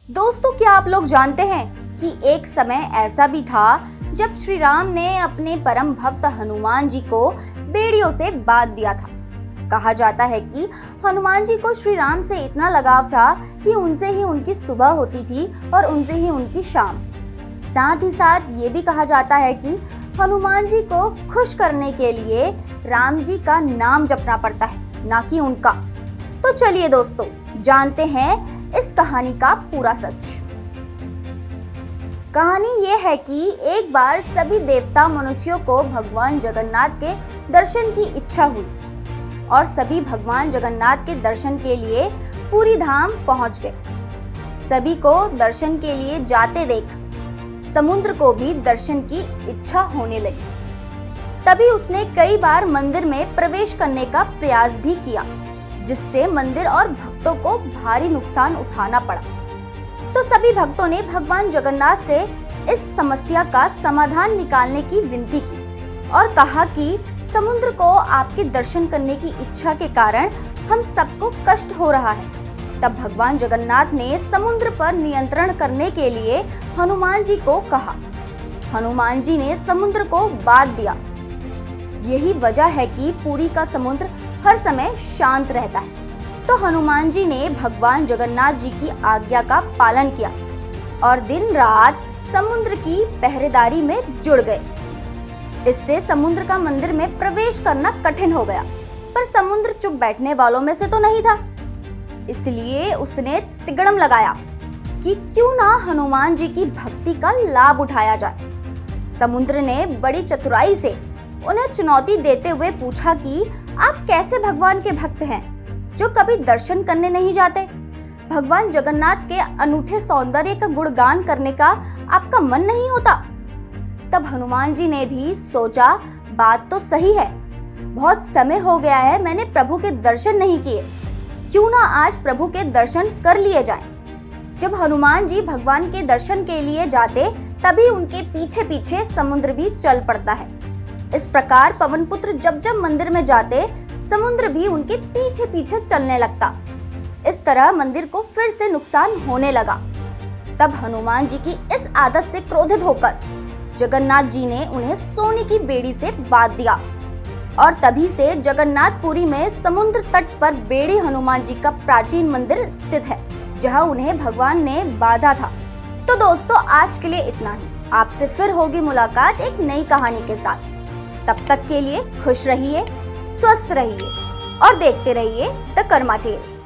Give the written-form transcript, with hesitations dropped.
दोस्तों, क्या आप लोग जानते हैं कि एक समय ऐसा भी था जब श्री राम ने अपने परम भक्त हनुमान जी को बेड़ियों से बांध दिया था। कहा जाता है कि हनुमान जी को श्री राम से इतना लगाव था कि उनसे ही उनकी सुबह होती थी और उनसे ही उनकी शाम। साथ ही साथ ये भी कहा जाता है कि हनुमान जी को खुश करने के लिए राम जी का नाम जपना पड़ता है, ना कि उनका। तो चलिए दोस्तों, जानते हैं इस कहानी का पूरा सच। कहानी ये है कि एक बार सभी देवता मनुष्यों को भगवान जगन्नाथ के दर्शन की इच्छा हुई और सभी भगवान जगन्नाथ के दर्शन के लिए पूरी धाम पहुंच गए। सभी को दर्शन के लिए जाते देख समुद्र को भी दर्शन की इच्छा होने लगी। तभी उसने कई बार मंदिर में प्रवेश करने का प्रयास भी किया, जिससे मंदिर और भक्तों को भारी नुकसान उठाना पड़ा। तो सभी भक्तों ने भगवान जगन्नाथ से इस समस्या का समाधान निकालने की विनती की और कहा कि समुद्र को आपके दर्शन करने की इच्छा के कारण हम सबको कष्ट हो रहा है। तब भगवान जगन्नाथ ने समुद्र पर नियंत्रण करने के लिए हनुमान जी को कहा। हनुमान जी ने समुद्र को बांध दिया। यही वजह है कि पुरी का समुद्र हर समय शांत रहता है। तो हनुमान जी ने भगवान जगन्नाथ जी की आज्ञा का पालन किया और दिन रात समुद्र की पहरेदारी में जुड़ गए। इससे समुद्र का मंदिर में प्रवेश करना कठिन हो गया, पर समुद्र चुप बैठने वालों में से तो नहीं था। इसलिए उसने तिगड़म लगाया कि क्यों ना हनुमान जी की भक्ति का लाभ उठाया जाए। समुद्र ने बड़ी चतुराई से उन्हें चुनौती देते हुए पूछा कि आप कैसे भगवान के भक्त हैं जो कभी दर्शन करने नहीं जाते? भगवान जगन्नाथ के अनूठे सौंदर्य का गुणगान करने का आपका मन नहीं होता? तब हनुमान जी ने भी सोचा, बात तो सही है, बहुत समय हो गया है मैंने प्रभु के दर्शन नहीं किए, क्यों ना आज प्रभु के दर्शन कर लिए जाएं। जब हनुमान जी भगवान के दर्शन के लिए जाते, तभी उनके पीछे पीछे समुद्र भी चल पड़ता है। इस प्रकार पवन पुत्र जब जब मंदिर में जाते, समुद्र भी उनके पीछे पीछे चलने लगता। इस तरह मंदिर को फिर से नुकसान होने लगा। तब हनुमान जी की इस आदत से क्रोधित होकर जगन्नाथ जी ने उन्हें सोने की बेड़ी से बांध दिया और तभी से जगन्नाथपुरी में समुद्र तट पर बेड़ी हनुमान जी का प्राचीन मंदिर स्थित है, जहां उन्हें भगवान ने बांधा था। तो दोस्तों, आज के लिए इतना ही। आपसे फिर होगी मुलाकात एक नई कहानी के साथ। तब तक के लिए खुश रहिए, स्वस्थ रहिए और देखते रहिए द कर्मा टेल्स।